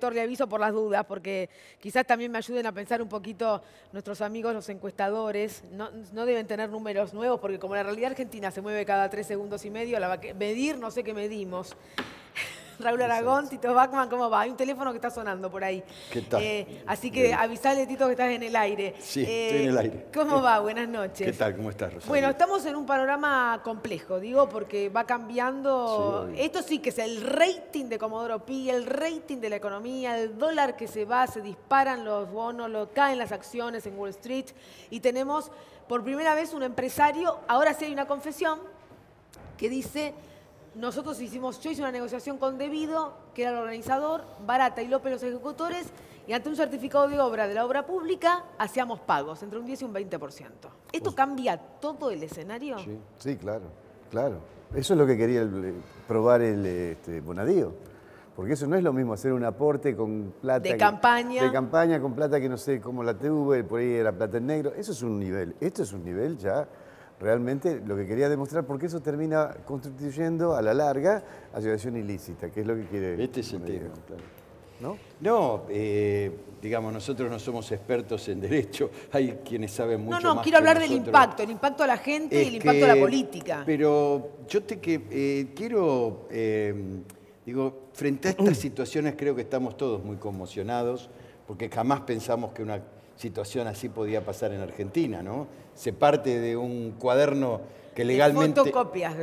Héctor, le aviso por las dudas, porque quizás también me ayuden a pensar un poquito nuestros amigos, los encuestadores. No deben tener números nuevos, porque como la realidad argentina se mueve cada 3 segundos y medio, medir no sé qué medimos. Raúl Aragón, Tito Bachman, ¿cómo va? Hay un teléfono que está sonando por ahí. ¿Qué tal? Así que avisale, Tito, que estás en el aire. Sí, estoy en el aire. ¿Cómo va? Buenas noches. ¿Qué tal? ¿Cómo estás, Rosario? Bueno, estamos en un panorama complejo, digo, porque va cambiando. Sí, Esto sí que es el rating de Comodoro Pi, el rating de la economía, el dólar que se va, se disparan los bonos, caen las acciones en Wall Street. Y tenemos por primera vez un empresario, ahora sí hay una confesión, que dice... yo hice una negociación con Debido, que era el organizador, Barata y López los ejecutores, y ante un certificado de obra de la obra pública hacíamos pagos, entre un 10 y un 20%. ¿Esto cambia todo el escenario? Sí, claro, claro. Eso es lo que quería probar el Bonadío. Porque eso no es lo mismo hacer un aporte con plata... De campaña. De campaña con plata que no sé cómo la tuve, por ahí era plata en negro. Eso es un nivel. Esto es un nivel ya... Realmente lo que quería demostrar, porque eso termina constituyendo a la larga asociación ilícita, que es lo que quiere... Este es el tema, claro. ¿No? No, digamos, nosotros no somos expertos en derecho, hay quienes saben mucho más. No, quiero hablar del nosotros. el impacto a la gente y el impacto a la política. Pero yo quiero, digo, frente a estas situaciones creo que estamos todos muy conmocionados, porque jamás pensamos que una situación así podía pasar en Argentina, ¿no? Se parte de un cuaderno que legalmente, fotocopias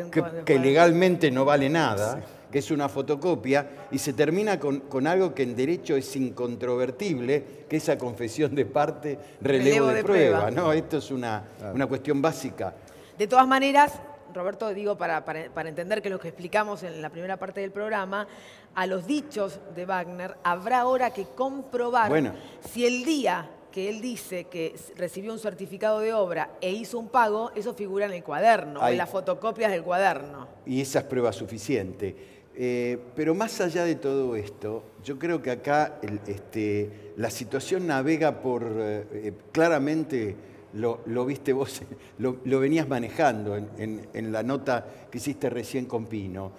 que legalmente no vale nada, que es una fotocopia, y se termina con algo que en derecho es incontrovertible, que es esa confesión de parte, relevo de prueba, ¿no? Esto es una cuestión básica. De todas maneras, Roberto, digo, para entender que lo que explicamos en la primera parte del programa, a los dichos de Wagner habrá ahora que comprobar si el día que él dice que recibió un certificado de obra e hizo un pago, eso figura en el cuaderno, en las fotocopias del cuaderno. Y esa es prueba suficiente. Pero más allá de todo esto, yo creo que acá la situación navega por, claramente, lo viste vos, lo venías manejando en la nota que hiciste recién con Pino.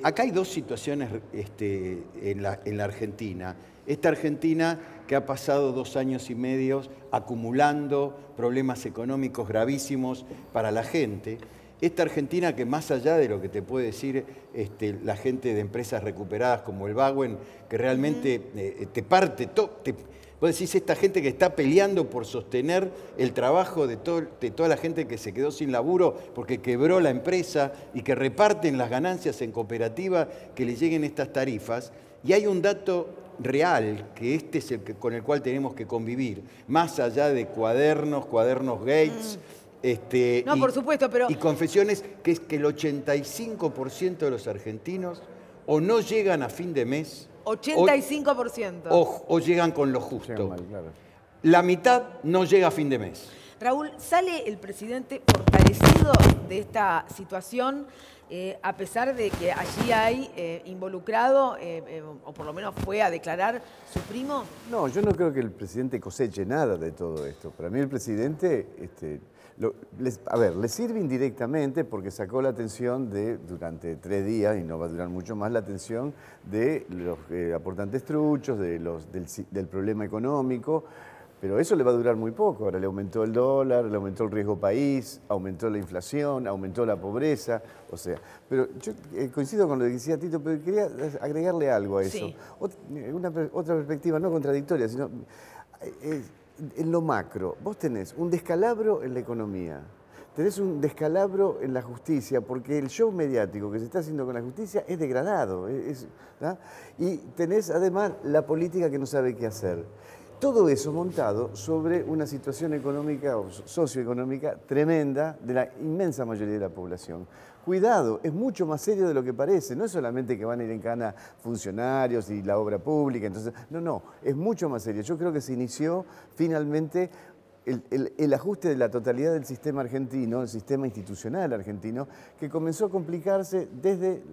Acá hay dos situaciones en la Argentina. Esta Argentina que ha pasado 2 años y medio acumulando problemas económicos gravísimos para la gente. Esta Argentina que más allá de lo que te puede decir la gente de empresas recuperadas como el Baguen, que realmente te parte todo... Vos decís, esta gente que está peleando por sostener el trabajo de toda la gente que se quedó sin laburo porque quebró la empresa y que reparten las ganancias en cooperativa, que le lleguen estas tarifas. Y hay un dato real, que es el con el cual tenemos que convivir, más allá de cuadernos Gates, por supuesto, pero... y confesiones, que es que el 85% de los argentinos o no llegan a fin de mes... 85%. O llegan con lo justo. Mal, claro. La mitad no llega a fin de mes. Raúl, ¿sale el presidente fortalecido de esta situación, a pesar de que allí hay involucrado, o por lo menos fue a declarar su primo? No, yo no creo que el presidente coseche nada de todo esto. Para mí el presidente... le sirve indirectamente porque sacó la atención durante 3 días, y no va a durar mucho más, la atención de los aportantes truchos, del problema económico, pero eso le va a durar muy poco. Ahora le aumentó el dólar, le aumentó el riesgo país, aumentó la inflación, aumentó la pobreza, o sea, pero yo coincido con lo que decía Tito, pero quería agregarle algo a eso. Sí. Otra perspectiva, no contradictoria, sino... en lo macro, vos tenés un descalabro en la economía, tenés un descalabro en la justicia, porque el show mediático que se está haciendo con la justicia es degradado, y tenés además la política que no sabe qué hacer. Todo eso montado sobre una situación económica o socioeconómica tremenda de la inmensa mayoría de la población. Cuidado, es mucho más serio de lo que parece. No es solamente que van a ir en cana funcionarios y la obra pública. Entonces, no, es mucho más serio. Yo creo que se inició finalmente el ajuste de la totalidad del sistema argentino, el sistema institucional argentino, que comenzó a complicarse desde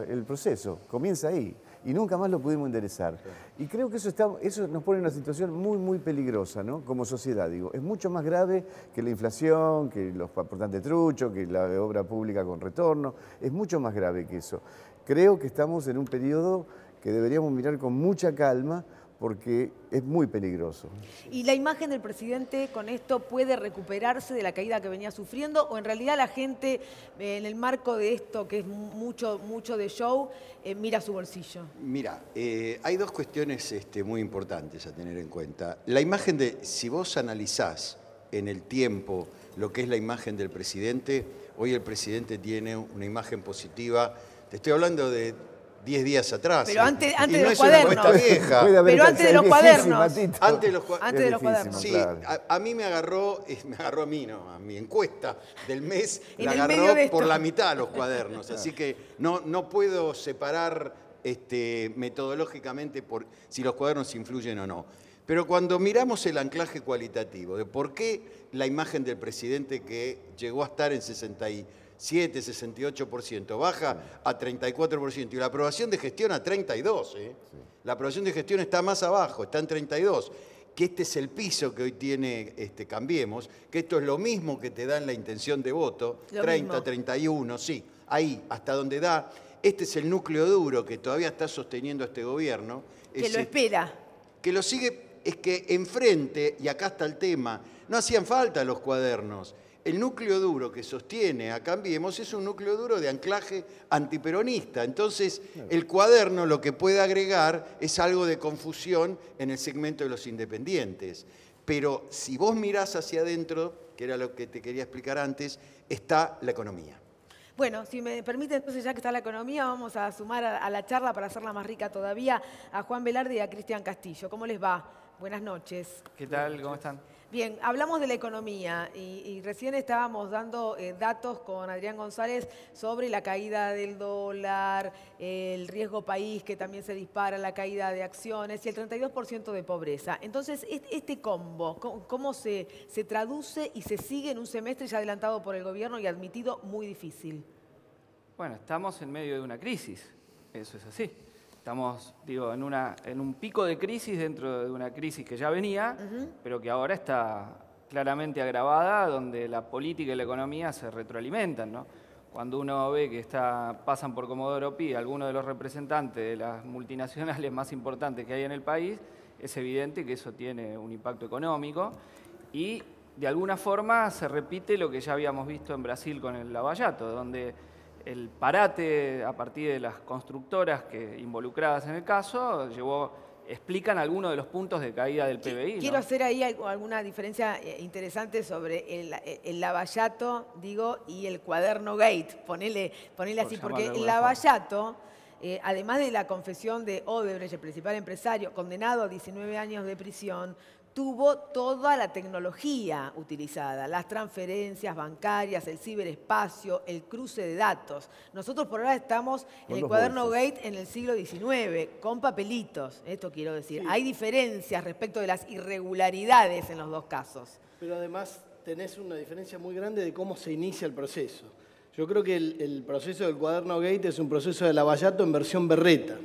el proceso. Comienza ahí. Y nunca más lo pudimos enderezar. Y creo que eso nos pone en una situación muy, muy peligrosa, ¿no? Como sociedad, digo. Es mucho más grave que la inflación, que los aportantes truchos, que la obra pública con retorno. Es mucho más grave que eso. Creo que estamos en un periodo que deberíamos mirar con mucha calma porque es muy peligroso. ¿Y la imagen del presidente con esto puede recuperarse de la caída que venía sufriendo? ¿O en realidad la gente, en el marco de esto, que es mucho de show, mira su bolsillo? Mira, hay dos cuestiones muy importantes a tener en cuenta. La imagen si vos analizás en el tiempo lo que es la imagen del presidente, hoy el presidente tiene una imagen positiva. Te estoy hablando de 10 días atrás. Pero antes y de no los es una cuadernos. encuesta vieja. Pero antes de los cuadernos. Antes de los cuadernos. Sí, claro. a mí me agarró a mí no, a mi encuesta del mes, En la el medio agarró de esto. por la mitad los cuadernos. Así que no puedo separar metodológicamente si los cuadernos influyen o no. Pero cuando miramos el anclaje cualitativo de por qué la imagen del presidente que llegó a estar en 67, 68%, baja a 34% y la aprobación de gestión a 32%. Sí. La aprobación de gestión está más abajo, está en 32%, que este es el piso que hoy tiene Cambiemos, que esto es lo mismo que te da en la intención de voto, Lo 30, mismo. 31, sí, ahí, hasta donde da. Este es el núcleo duro que todavía está sosteniendo este gobierno. Que lo espera. Que lo sigue, es que enfrente, y acá está el tema, no hacían falta los cuadernos. El núcleo duro que sostiene a Cambiemos es un núcleo duro de anclaje antiperonista. Entonces, el cuaderno lo que puede agregar es algo de confusión en el segmento de los independientes. Pero si vos mirás hacia adentro, que era lo que te quería explicar antes, está la economía. Bueno, si me permite, entonces, ya que está la economía, vamos a sumar a la charla para hacerla más rica todavía a Juan Velarde y a Cristian Castillo. ¿Cómo les va? Buenas noches. ¿Qué tal? ¿Cómo están? Bien, hablamos de la economía y recién estábamos dando datos con Adrián González sobre la caída del dólar, el riesgo país que también se dispara, la caída de acciones y el 32% de pobreza. Entonces, este combo, ¿cómo se traduce y se sigue en un semestre ya adelantado por el gobierno y admitido muy difícil? Bueno, estamos en medio de una crisis, eso es así. Estamos, en un pico de crisis dentro de una crisis que ya venía, pero que ahora está claramente agravada, donde la política y la economía se retroalimentan, ¿no? Cuando uno ve que pasan por Comodoro Pi algunos de los representantes de las multinacionales más importantes que hay en el país, es evidente que eso tiene un impacto económico y de alguna forma se repite lo que ya habíamos visto en Brasil con el Lava-Jato, donde el parate a partir de las constructoras involucradas en el caso explican algunos de los puntos de caída del PBI. ¿No? Quiero hacer ahí alguna diferencia interesante sobre el Lava-Jato, y el cuaderno Gate. Ponele así, porque el Lava-Jato, además de la confesión de Odebrecht, el principal empresario, condenado a 19 años de prisión, tuvo toda la tecnología utilizada, las transferencias bancarias, el ciberespacio, el cruce de datos. Nosotros por ahora estamos en el cuaderno Gate en el siglo XIX, con papelitos, esto quiero decir. Sí. Hay diferencias respecto de las irregularidades en los dos casos. Pero además tenés una diferencia muy grande de cómo se inicia el proceso. Yo creo que el proceso del cuaderno Gate es un proceso de Lava-Jato en versión berreta.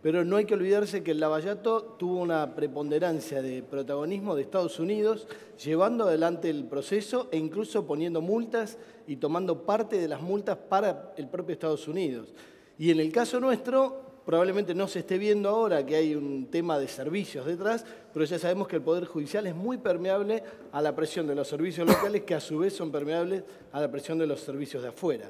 Pero no hay que olvidarse que el Lava-Jato tuvo una preponderancia de protagonismo de Estados Unidos, llevando adelante el proceso e incluso poniendo multas y tomando parte de las multas para el propio Estados Unidos. Y en el caso nuestro, probablemente no se esté viendo ahora que hay un tema de servicios detrás, pero ya sabemos que el Poder Judicial es muy permeable a la presión de los servicios locales, que a su vez son permeables a la presión de los servicios de afuera.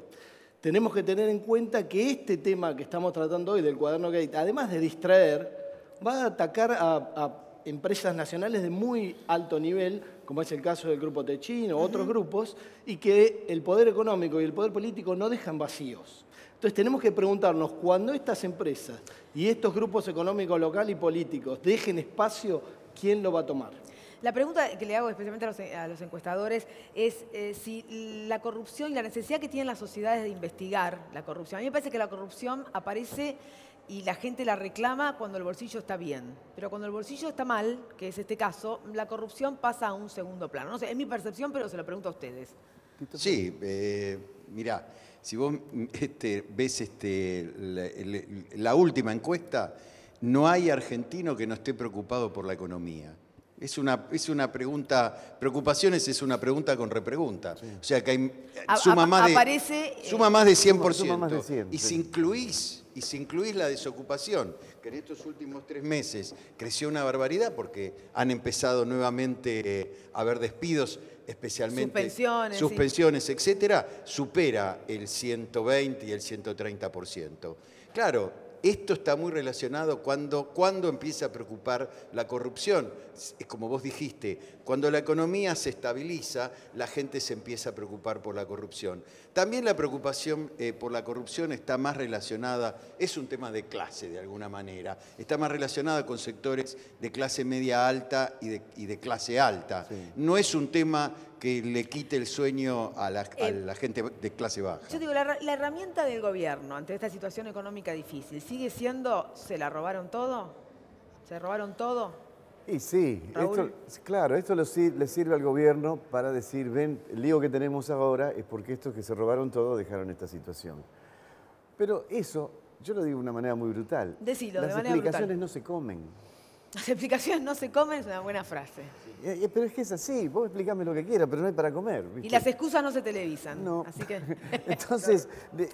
Tenemos que tener en cuenta que este tema que estamos tratando hoy del cuaderno Gate, además de distraer, va a atacar a empresas nacionales de muy alto nivel, como es el caso del Grupo Techin o otros grupos, y que el poder económico y el poder político no dejan vacíos. Entonces tenemos que preguntarnos, cuando estas empresas y estos grupos económicos locales y políticos dejen espacio, ¿quién lo va a tomar? La pregunta que le hago especialmente a los encuestadores es si la corrupción y la necesidad que tienen las sociedades de investigar la corrupción. A mí me parece que la corrupción aparece y la gente la reclama cuando el bolsillo está bien. Pero cuando el bolsillo está mal, que es este caso, la corrupción pasa a un segundo plano. No sé, es mi percepción, pero se lo pregunto a ustedes. Sí, mirá, si vos ves la última encuesta, no hay argentino que no esté preocupado por la economía. Es una pregunta, preocupaciones es una pregunta con repregunta. Sí. O sea que suma más de 100%. Suma más de 100, y si incluís si incluís la desocupación, que en estos últimos 3 meses creció una barbaridad porque han empezado nuevamente a haber despidos, especialmente suspensiones, etcétera, supera el 120 y el 130%. Claro, esto está muy relacionado cuando empieza a preocupar la corrupción. Es como vos dijiste, cuando la economía se estabiliza, la gente se empieza a preocupar por la corrupción. También la preocupación por la corrupción está más relacionada, es un tema de clase de alguna manera, está más relacionada con sectores de clase media alta y de clase alta. Sí. No es un tema que le quite el sueño a la gente de clase baja. Yo digo, la herramienta del gobierno ante esta situación económica difícil, ¿sigue siendo, se la robaron todo? ¿Se robaron todo? Y sí, claro, esto le sirve al gobierno para decir, ven, el lío que tenemos ahora es porque estos que se robaron todo dejaron esta situación. Pero eso, yo lo digo de una manera muy brutal. Decilo, las de manera brutal. explicaciones no se comen. Las explicaciones no se comen es una buena frase. Pero es que es así, vos explícame lo que quieras, pero no hay para comer. ¿viste? Y las excusas no se televisan. No. Así que... Entonces,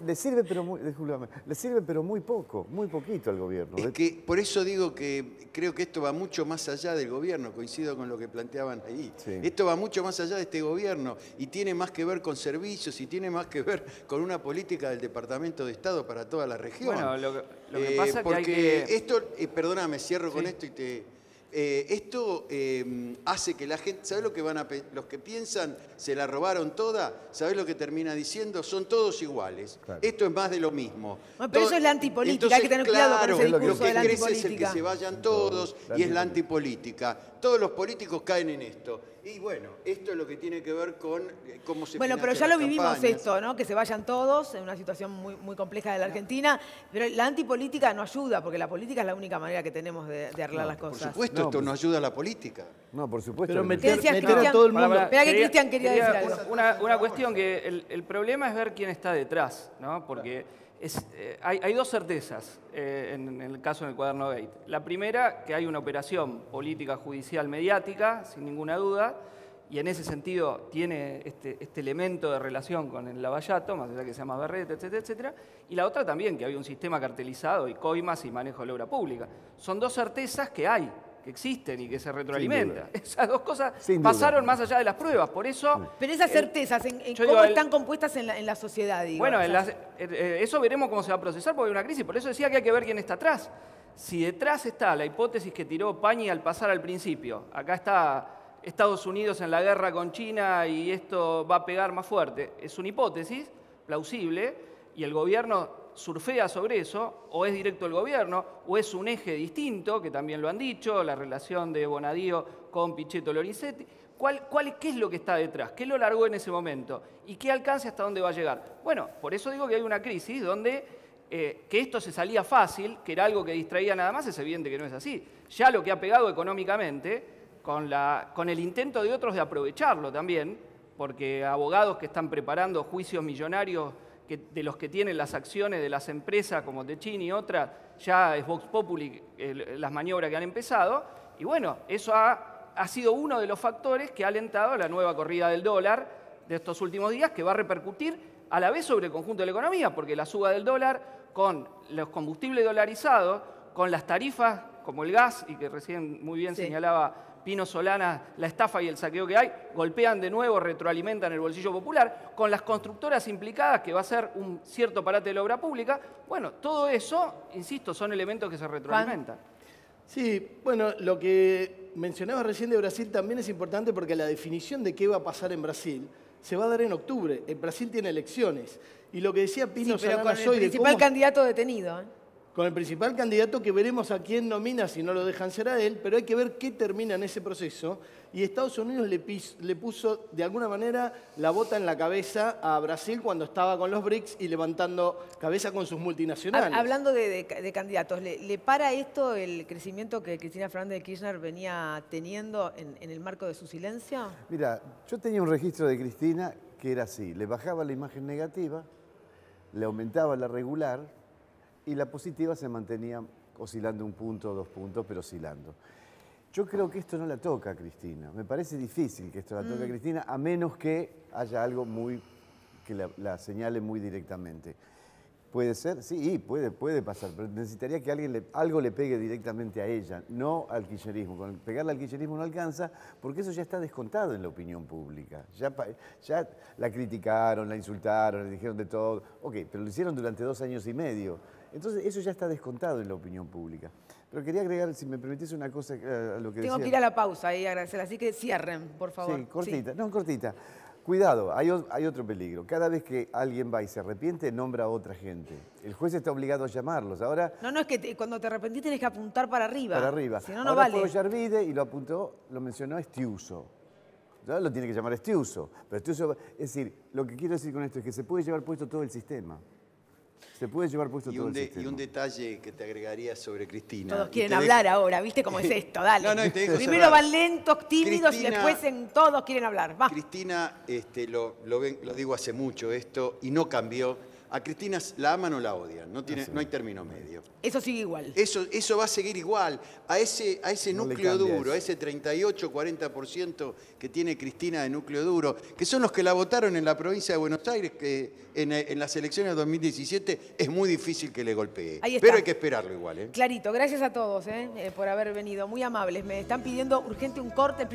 le sirve pero muy poco, muy poquito al gobierno. Es que por eso digo que creo que esto va mucho más allá del gobierno, coincido con lo que planteaban ahí. Sí. Esto va mucho más allá de este gobierno y tiene más que ver con servicios y tiene más que ver con una política del Departamento de Estado para toda la región. Bueno, lo que pasa porque es que hay que... esto, perdóname, cierro con esto y te... esto hace que la gente, ¿sabés lo que los que piensan se la robaron toda? ¿Sabés lo que termina diciendo? Son todos iguales. Claro. Esto es más de lo mismo. Bueno, pero eso es la antipolítica, entonces, hay que tener cuidado con ese discurso de la antipolítica. Lo que crece es el que se vayan todos y es la antipolítica. Todos los políticos caen en esto. Y bueno, esto es lo que tiene que ver con cómo se Bueno, pero ya lo vivimos esto, ¿no? Que se vayan todos en una situación muy, muy compleja de la Argentina. Pero la antipolítica no ayuda, porque la política es la única manera que tenemos de arreglar las cosas. Por supuesto, esto no ayuda a la política. No, por supuesto. Pero meter a todo el mundo... Espera que Cristian quería decir algo. Una cuestión que el problema es ver quién está detrás, ¿no? Porque hay dos certezas en el caso del Cuaderno Gate. La primera, que hay una operación política judicial mediática, sin ninguna duda, y en ese sentido tiene este elemento de relación con el Lavallato, más allá que se llama Berreta, etcétera, etcétera. Y la otra también, que había un sistema cartelizado y coimas y manejo de la obra pública. Son dos certezas que hay, que existen y que se retroalimentan. Esas dos cosas pasaron más allá de las pruebas, por eso... Pero esas certezas, ¿cómo están compuestas en la sociedad? Digo, bueno, eso veremos cómo se va a procesar porque hay una crisis, por eso decía que hay que ver quién está atrás. Si detrás está la hipótesis que tiró Pañi al pasar al principio, acá está Estados Unidos en la guerra con China y esto va a pegar más fuerte, es una hipótesis plausible y el gobierno surfea sobre eso, o es directo el gobierno, o es un eje distinto, que también lo han dicho, la relación de Bonadío con Pichetto Lorenzetti. ¿Qué es lo que está detrás? ¿Qué lo largó en ese momento? ¿Y qué alcance hasta dónde va a llegar? Bueno, por eso digo que hay una crisis donde que esto se salía fácil, que era algo que distraía nada más, es evidente que no es así. Ya lo que ha pegado económicamente, con el intento de otros de aprovecharlo también, porque abogados que están preparando juicios millonarios de los que tienen las acciones de las empresas como Techini y otras, ya es Vox Populi las maniobras que han empezado. Y bueno, eso ha sido uno de los factores que ha alentado la nueva corrida del dólar de estos últimos días, que va a repercutir a la vez sobre el conjunto de la economía, porque la suba del dólar con los combustibles dolarizados, con las tarifas como el gas, y que recién muy bien señalaba Pino Solana, la estafa y el saqueo que hay, golpean de nuevo, retroalimentan el bolsillo popular, con las constructoras implicadas, que va a ser un cierto parate de la obra pública. Bueno, todo eso, insisto, son elementos que se retroalimentan. Sí, bueno, lo que mencionabas recién de Brasil también es importante porque la definición de qué va a pasar en Brasil se va a dar en octubre. En Brasil tiene elecciones. Y lo que decía Pino Solana con el principal candidato detenido, con el principal candidato que veremos a quién nomina si no lo dejan ser a él, pero hay que ver qué termina en ese proceso. Y Estados Unidos le puso de alguna manera la bota en la cabeza a Brasil cuando estaba con los BRICS y levantando cabeza con sus multinacionales. Hablando de candidatos, ¿le para esto el crecimiento que Cristina Fernández de Kirchner venía teniendo en el marco de su silencio? Mira, yo tenía un registro de Cristina que era así, le bajaba la imagen negativa, le aumentaba la regular, y la positiva se mantenía oscilando 1 punto, 2 puntos, pero oscilando. Yo creo que esto no la toca a Cristina. Me parece difícil que esto la toque a Cristina, a menos que haya algo que la señale muy directamente. Puede ser, sí, puede pasar, pero necesitaría que algo le pegue directamente a ella, no al kirchnerismo. Con pegarle al kirchnerismo no alcanza, porque eso ya está descontado en la opinión pública. Ya la criticaron, la insultaron, le dijeron de todo. Ok, pero lo hicieron durante 2 años y medio. Entonces eso ya está descontado en la opinión pública. Pero quería agregar, si me permitís, una cosa a lo que decía. Tengo que ir a la pausa y agradecer, así que cierren, por favor. Sí, cortita, no, cortita. Cuidado, hay otro peligro. Cada vez que alguien va y se arrepiente, nombra a otra gente. El juez está obligado a llamarlos. Ahora, No, es que cuando te arrepentís tenés que apuntar para arriba. para arriba. Si no, no Ahora vale. fue Ollarvide y lo apuntó, lo mencionó Estiuso. Ya lo tiene que llamar Estiuso. Pero Estiuso, es decir, lo que quiero decir con esto es que se puede llevar puesto todo el sistema. Se puede llevar puesto todo el sistema. Y un detalle que te agregaría sobre Cristina. Todos y quieren te hablar ahora, ¿viste cómo es esto? Dale. No, y te dejo Primero cerrar. van lentos, tímidos y Cristina- después todos quieren hablar. Va. Cristina, lo digo hace mucho esto, y no cambió. A Cristina la aman o la odian, no hay término medio. Eso sigue igual. Eso va a seguir igual. A ese No le núcleo cambia duro, eso. a ese 38-40% que tiene Cristina de núcleo duro, que son los que la votaron en la provincia de Buenos Aires, que en las elecciones de 2017 es muy difícil que le golpee. Ahí está. Pero hay que esperarlo igual. Clarito, gracias a todos por haber venido, muy amables. Me están pidiendo urgente un corte.